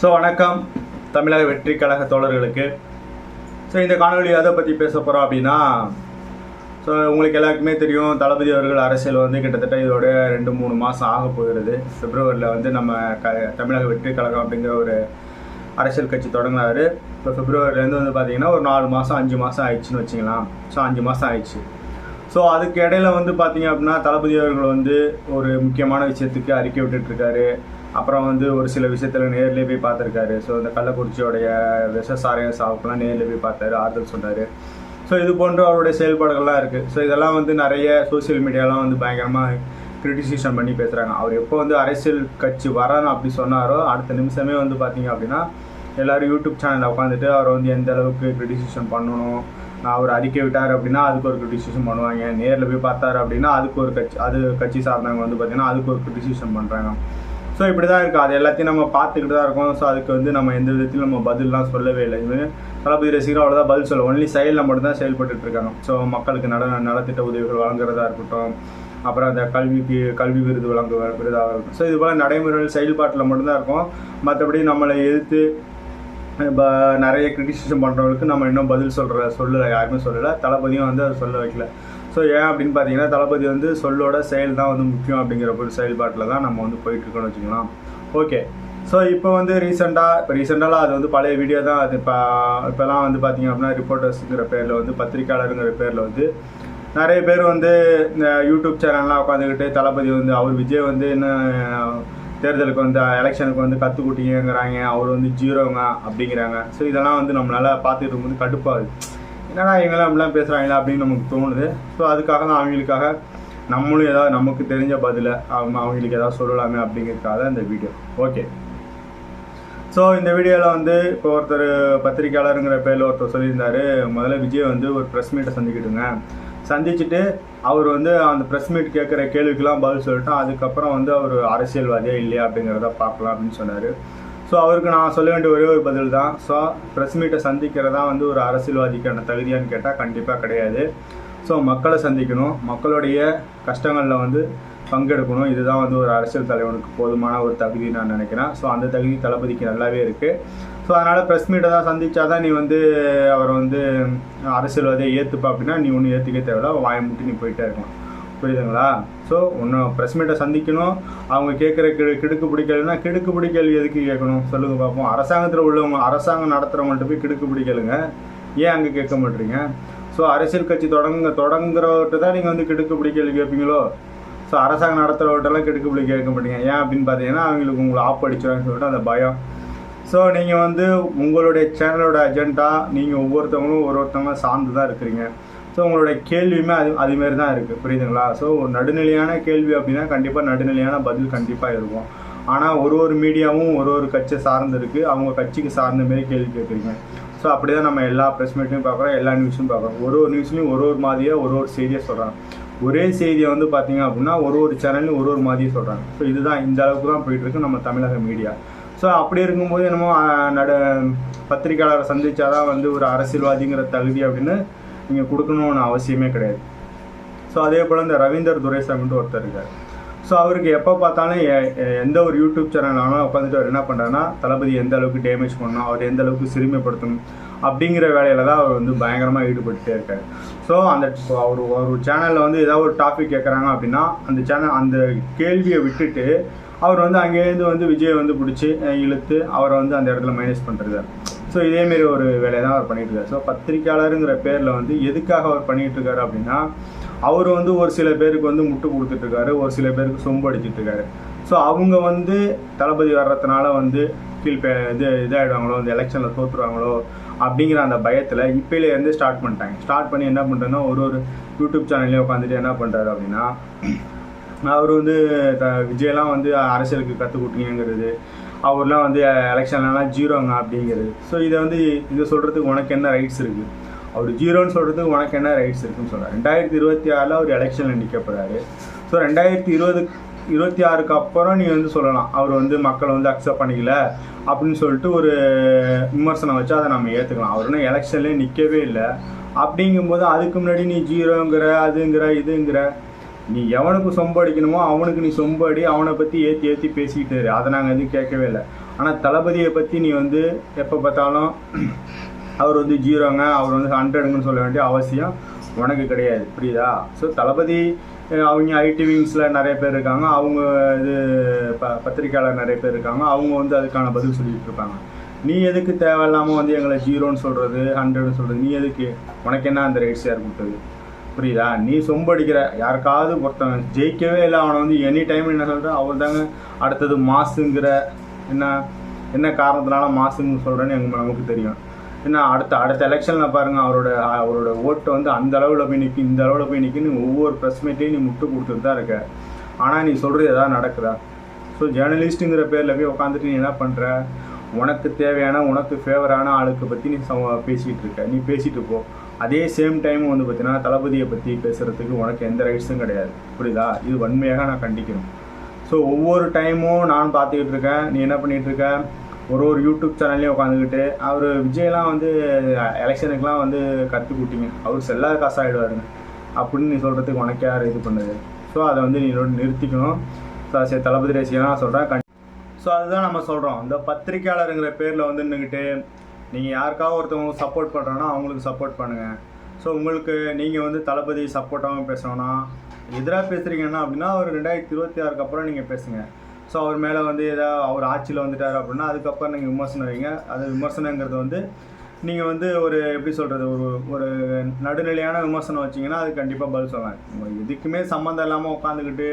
So வணக்கம் தமிழக வெற்றி கழக தோழர்களுக்கு. ஸோ இந்த காணொலி எதை பற்றி பேச போகிறோம் அப்படின்னா, ஸோ உங்களுக்கு எல்லாருக்குமே தெரியும், தளபதி அவர்கள் அரசியல் வந்து கிட்டத்தட்ட இதோட 2-3 மாதம் ஆக போகிறது. பிப்ரவரியில் நம்ம தமிழக வெற்றி கழகம் அப்படிங்கிற ஒரு அரசியல் கட்சி தொடங்கினார். இப்போ பிப்ரவரிலேருந்து பார்த்தீங்கன்னா ஒரு 4 மாதம் 5 மாதம் ஆயிடுச்சுன்னு வச்சுக்கலாம். ஸோ 5 மாதம் ஆயிடுச்சு. ஸோ அதுக்கு இடையில பார்த்தீங்க அப்படின்னா, தளபதி அவர்கள் ஒரு முக்கியமான விஷயத்துக்கு அறிக்கை விட்டுட்ருக்காரு. அப்புறம் ஒரு சில விஷயத்தில் நேரில் போய் பார்த்துருக்காரு. ஸோ இந்த கள்ளக்குறிச்சியோடைய விஷசாரைய சாவுக்கெல்லாம் நேரில் போய் பார்த்தாரு, ஆறுதல் சொன்னார். ஸோ இது போன்ற அவருடைய செயல்பாடுகள்லாம் இருக்குது. ஸோ இதெல்லாம் நிறைய சோசியல் மீடியாலாம் பயங்கரமாக கிரிட்டிசைசேஷன் பண்ணி பேசுகிறாங்க. அவர் எப்போ அரசியல் கட்சி வரணும் அப்படி சொன்னாரோ அடுத்த நிமிஷமே பார்த்தீங்க அப்படின்னா எல்லோரும் யூடியூப் சேனலில் உட்காந்துட்டு அவர் எந்த அளவுக்கு கிரிட்டிசைசேஷன் பண்ணணும், அவர் அறிக்கை விட்டார் அப்படின்னா அதுக்கு ஒரு கிரிட்டிசைசேஷன் பண்ணுவாங்க, நேரில் போய் பார்த்தாரு அப்படின்னா அதுக்கு ஒரு கட்சி சார்ந்தவங்க பார்த்திங்கன்னா அதுக்கு ஒரு கிரிட்டிசைசேஷன் பண்ணுறாங்க. ஸோ இப்படி தான் இருக்குது. அது எல்லாத்தையும் நம்ம பார்த்துக்கிட்டு தான் இருக்கோம். ஸோ அதுக்கு நம்ம எந்த விதத்திலும் நம்ம பதிலெலாம் சொல்லவே இல்லை. இதுமாதிரி தளபதி ரசிகர்கள் அவ்வளோதான் பதில் சொல்ல, ஒன்லி செயலில் மட்டும்தான் செயல்பட்டு இருக்காங்க. ஸோ மக்களுக்கு நலத்திட்ட உதவிகள் வழங்குறதா இருக்கட்டும், அப்புறம் அந்த கல்வி விருது விருதாக இருக்கட்டும். ஸோ இது போல் நடைமுறைகள் செயல்பாட்டில் மட்டும்தான் இருக்கும். மற்றபடி நம்மளை எதிர்த்து இப்போ நிறைய கிரிட்டிசைசேஷன் பண்ணுறவங்களுக்கு நம்ம இன்னும் பதில் சொல்லலை, யாருமே சொல்லலை. தளபதியும் அதை சொல்ல வைக்கல. ஸோ ஏன் அப்படின்னு பார்த்தீங்கன்னா, தளபதி சொல்லோட செயல் தான் முக்கியம் அப்படிங்கிற ஒரு செயல்பாட்டில் தான் நம்ம போயிட்டுருக்கோன்னு வச்சுக்கலாம். ஓகே. ஸோ இப்போ ரீசெண்டாக அது பழைய வீடியோ தான். அது இப்போலாம் பார்த்தீங்க அப்படின்னா ரிப்போர்ட்டர்ஸுங்கிற பேரில் பத்திரிக்கையாளருங்கிற பேரில் நிறைய பேர் இந்த யூடியூப் சேனல்லாம் உட்காந்துக்கிட்டு தளபதி அவர் விஜய் என்ன தேர்தலுக்கு எலெக்ஷனுக்கு கற்றுக்குட்டிங்கிறாங்க, அவர் ஜீரோங்க அப்படிங்கிறாங்க. ஸோ இதெல்லாம் நம்மளால் பார்த்துட்டு இருக்கும்போது கடுப்பாகுது. என்னடா இவங்களாம் அப்படிலாம் பேசுகிறாங்களா அப்படின்னு நமக்கு தோணுது. ஸோ அதுக்காக தான் அவங்களுக்காக நம்மளும் ஏதாவது நமக்கு தெரிஞ்ச பதிலை அவங்களுக்கு ஏதாவது சொல்லலாமே அப்படிங்கிறதுக்காக இந்த வீடியோ. ஓகே. ஸோ இந்த வீடியோவில் இப்போ ஒருத்தர் பத்திரிக்கையாளருங்கிற பேரில் ஒருத்தர் சொல்லியிருந்தார், முதல்ல விஜய் ஒரு ப்ரெஸ் மீட்டை சந்திச்சுட்டு அவர் அந்த ப்ரெஸ் மீட் கேட்குற கேள்விக்கெல்லாம் பதில் சொல்லிட்டோம். அதுக்கப்புறம் அவர் அரசியல்வாதியா இல்லையா அப்படிங்கிறத பார்க்கலாம் அப்படின்னு சொன்னார். ஸோ அவருக்கு நான் சொல்ல வேண்டிய ஒரே ஒரு பதில் தான். ஸோ ப்ரெஸ் மீட்டை சந்திக்கிறதா ஒரு அரசியல்வாதிக்கான தகுதியான்னு கேட்டால் கண்டிப்பாக கிடையாது. ஸோ மக்களை சந்திக்கணும், மக்களுடைய கஷ்டங்களில் பங்கெடுக்கணும். இதுதான் ஒரு அரசியல் தலைவனுக்கு போதுமான ஒரு தகுதி நான் நினைக்கிறேன். ஸோ அந்த தகுதி தளபதிக்கு நல்லாவே இருக்குது. ஸோ அதனால் ப்ரெஸ் மீட்டை தான் சந்தித்தாதான் நீ அவர் அரசியல்வாதியை ஏற்றுப்பா அப்படின்னா நீ ஒன்றும் ஏற்றுக்க தேவையில்ல, வாயை முட்டி நீ போயிட்டே இருக்கலாம். புரியுதுங்களா? ஸோ ஒன்றும் ப்ரெஸ் மீட்டை சந்திக்கணும். அவங்க கேட்குற கிடுக்குப்பிடி கேள்வினா கிடுக்குப்பிடி கேள்வி எதுக்கு கேட்கணும் சொல்லுங்கள் பார்ப்போம். அரசாங்கத்தில் உள்ளவங்க, அரசாங்கம் நடத்துகிறவங்கள்ட்ட போய் கிடுக்குப்பிடி கேளுங்க, ஏன் அங்கே கேட்க மாட்டீங்க? ஸோ அரசியல் கட்சி தொடங்குறவர்கிட்ட தான் நீங்கள் கிடுக்குப்பிடி கேள்வி கேட்பீங்களோ? ஸோ அரசாங்கம் நடத்துகிறவர்கிட்டலாம் கிடுக்குப்பிடி கேட்க மாட்டீங்க. ஏன் அப்படின்னு பார்த்தீங்கன்னா அவங்களுக்கு உங்களை ஆப்படிச்சுவாங்கன்னு சொல்லிட்டு அந்த பயம். ஸோ நீங்கள் உங்களுடைய சேனலோட அஜெண்டா நீங்கள் ஒவ்வொருத்தவங்களும் சார்ந்து தான் இருக்கிறீங்க. ஸோ உங்களுடைய கேள்வியுமே அதுமாரி தான் இருக்குது. புரியுதுங்களா? ஸோ ஒரு நடுநிலையான கேள்வி அப்படின்னா கண்டிப்பாக நடுநிலையான பதில் கண்டிப்பாக இருக்கும். ஆனால் ஒரு மீடியாவும் ஒரு கட்சியை சார்ந்து இருக்குது, அவங்க கட்சிக்கு சார்ந்த மாரி கேள்வி கேட்குறீங்க. ஸோ அப்படி தான் நம்ம எல்லா ப்ரெஸ் மீட்டையும் பார்க்குறோம், எல்லா நியூஸும் பார்க்குறோம். ஒரு நியூஸ்லையும் ஒரு மாதிரியாக ஒரு செய்தியை சொல்கிறாங்க. ஒரே செய்தியை பார்த்தீங்க அப்படின்னா ஒரு சேனல்லையும் ஒரு மாதிரியை சொல்கிறாங்க. ஸோ இதுதான் இந்த அளவுக்கு தான் போயிட்டுருக்கு நம்ம தமிழக மீடியா. ஸோ அப்படி இருக்கும்போது என்னமோ பத்திரிக்கையாளரை சந்தித்தாதான் ஒரு அரசியல்வாதிங்கிற தகுதி அப்படின்னு நீங்கள் கொடுக்கணும்னு அவசியமே கிடையாது. ஸோ அதே போல் இந்த ரவீந்தர் துரைசாமின்ட்டு ஒருத்தர் இருக்கார். ஸோ அவருக்கு எப்போ பார்த்தாலும் எந்த ஒரு யூடியூப் சேனலாலும் உட்காந்துட்டு அவர் என்ன பண்ணுறாருன்னா, தளபதி எந்த அளவுக்கு டேமேஜ் பண்ணணும், அவர் எந்த அளவுக்கு சிறுமைப்படுத்தணும் அப்படிங்கிற வேலையில் தான் அவர் பயங்கரமாக ஈடுபட்டுட்டே இருக்கார். ஸோ அவர் ஒரு சேனலில் ஏதாவது ஒரு டாபிக் கேட்குறாங்க அப்படின்னா அந்த கேள்வியை விட்டுட்டு அவர் அங்கேருந்து விஜய் பிடிச்சி இழுத்து அவரை அந்த இடத்துல மைனஸ் பண்ணுறது. ஸோ இதேமாரி ஒரு வேலையை தான் அவர் பண்ணிகிட்ருக்காரு. ஸோ பத்திரிக்கையாளருங்கிற பேரில் எதுக்காக அவர் பண்ணிகிட்ருக்காரு அப்படின்னா, அவர் ஒரு சில பேருக்கு முட்டு கொடுத்துட்ருக்காரு, ஒரு சில பேருக்கு சொம்பு அடிச்சிட்ருக்காரு. ஸோ அவங்க தளபதி வர்றதுனால இதாகிடுவாங்களோ, இந்த எலெக்ஷனில் தோற்றுருவாங்களோ அப்படிங்கிற அந்த பயத்தில் இப்போலேருந்து ஸ்டார்ட் பண்ணிட்டாங்க. ஸ்டார்ட் பண்ணி என்ன பண்ணுறதுன்னா, ஒரு யூடியூப் சேனல்லே உட்காந்துட்டு என்ன பண்ணுறாரு அப்படின்னா, அவர் விஜயெல்லாம் அரசியலுக்கு கற்றுக் கொடுத்தீங்கிறது, அவர்லாம் எலெக்ஷன்லாம் ஜீரோங்க அப்படிங்கிறது. ஸோ இதை சொல்கிறதுக்கு உனக்கு என்ன ரைட்ஸ் இருக்குது? அவர் ஜீரோன்னு சொல்கிறதுக்கு உனக்கு என்ன ரைட்ஸ் இருக்குதுன்னு சொல்கிறார். 2026 அவர் எலெக்ஷனில் நிற்க போகிறாரு. ஸோ 2026க்கு அப்புறம் நீ சொல்லலாம் அவர் மக்களை அக்செப்ட் பண்ணிக்கல அப்படின்னு சொல்லிட்டு ஒரு விமர்சனம் வச்சு அதை நம்ம ஏற்றுக்கலாம். அவர் எலெக்ஷன்லேயே நிற்கவே இல்லை. அப்படிங்கும்போது அதுக்கு முன்னாடி நீ ஜீரோங்கிற அதுங்கிற இதுங்கிற நீ எவனுக்கு சொம்பு அடிக்கணுமோ அவனுக்கு நீ சொம்பு அடி, அவனை பற்றி ஏற்றி பேசிக்கிட்டு அதை நாங்கள் எதுவும் கேட்கவே இல்லை. ஆனால் தளபதியை பற்றி நீ வந்து எப்போ பார்த்தாலும் அவர் வந்து 0ங்க, அவர் வந்து 100ங்கன்னு சொல்ல வேண்டிய அவசியம் உனக்கு கிடையாது, புரியுதா? ஸோ தளபதி அவங்க ஐடி விங்ஸில் நிறைய பேர் இருக்காங்க, அவங்க இது பத்திரிக்கையாளர் நிறைய பேர் இருக்காங்க, அவங்க வந்து அதுக்கான பதில் சொல்லிகிட்டு இருப்பாங்க. நீ எதுக்கு தேவையில்லாமல் வந்து எங்களை 0ன்னு சொல்கிறது 100ன்னு சொல்கிறது? நீ எதுக்கு? உனக்கு என்ன அந்த ரைட்ஸ் யார் கொடுத்தது? புரியுதா? நீ சொம்படிக்கிற யாருக்காவது ஒருத்தன் ஜெயிக்கவே இல்லை, அவனை வந்து எனி டைம் என்ன சொல்கிற அவர் தாங்க அடுத்தது மாசுங்கிற என்ன காரணத்தினால மாசுன்னு சொல்கிறேன்னு நமக்கு தெரியும். ஏன்னா அடுத்த எலெக்ஷனில் பாருங்கள், அவரோட ஓட்டை வந்து அந்த அளவில் போய் நிற்கும், இந்த அளவில் போய் நிற்குன்னு ஒவ்வொரு ப்ரெஸ் மீட்டையும் நீ முட்டு கொடுத்துட்டு தான் இருக்க. ஆனால் நீ சொல்கிறது எதாவது நடக்குதா? ஸோ ஜேர்னலிஸ்ட்டுங்கிற பேரில் போய் உட்காந்துட்டு நீ என்ன பண்ணுற? உனக்கு தேவையான உனக்கு ஃபேவரான ஆளுக்கு பற்றி நீ பேசிகிட்டு இருக்க. நீ பேசிகிட்டு போ. அதே சேம் டைம் வந்து பார்த்தீங்கன்னா தளபதியை பற்றி பேசுகிறதுக்கு உனக்கு எந்த ரைட்ஸும் கிடையாது, புரியுதா? இது வன்மையாக நான் கண்டிக்கணும். ஸோ ஒவ்வொரு டைமும் நான் பார்த்துக்கிட்டு இருக்கேன், நீ என்ன பண்ணிகிட்ருக்க? ஒரு யூடியூப் சேனல்லையும் உட்காந்துக்கிட்டு அவர் விஜய்லாம் வந்து எலெக்ஷனுக்கெலாம் வந்து கற்று கூட்டிங்க, அவர் செல்லாத காசாகிடுவாருங்க அப்படின்னு நீ சொல்கிறதுக்கு உனக்கு யார் இது பண்ணுது? ஸோ அதை வந்து நீ நிறுத்திக்கணும். ஸோ சரி, தளபதி ரசிகனாக நான் சொல்கிறேன். ஸோ அதுதான் நம்ம சொல்கிறோம். இந்த பத்திரிக்கையாளருங்கிற பேரில் வந்து நின்றுக்கிட்டு நீங்கள் யாருக்காவது ஒருத்தவங்க சப்போர்ட் பண்ணுறோன்னா அவங்களுக்கு சப்போர்ட் பண்ணுங்கள். ஸோ உங்களுக்கு நீங்கள் வந்து தளபதி சப்போர்ட்டாகவும் பேசணும்னா எதிராக பேசுகிறீங்கன்னா அப்படின்னா அவர் 2026க்கு அப்புறம் நீங்கள் பேசுங்க. ஸோ அவர் மேலே வந்து அவர் ஆட்சியில் வந்துட்டார் அப்படின்னா அதுக்கப்புறம் நீங்கள் விமர்சனம் வைங்க. அது விமர்சனங்கிறது வந்து நீங்கள் வந்து ஒரு எப்படி சொல்கிறது, ஒரு நடுநிலையான விமர்சனம் வச்சிங்கன்னா அது கண்டிப்பாக பதில் சொல்லலாம். எதுக்குமே சம்மந்தம் இல்லாமல் உட்காந்துக்கிட்டு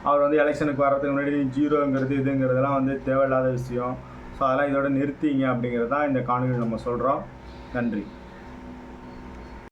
அவர் வந்து எலெக்ஷனுக்கு வர்றதுக்கு முன்னாடி 0ங்கிறது இதுங்கிறதெல்லாம் வந்து தேவையில்லாத விஷயம். ஸோ அதெல்லாம் இதோட நிறுத்திங்க அப்படிங்கிறது தான் இந்த காணொலியில் நம்ம சொல்கிறோம். நன்றி.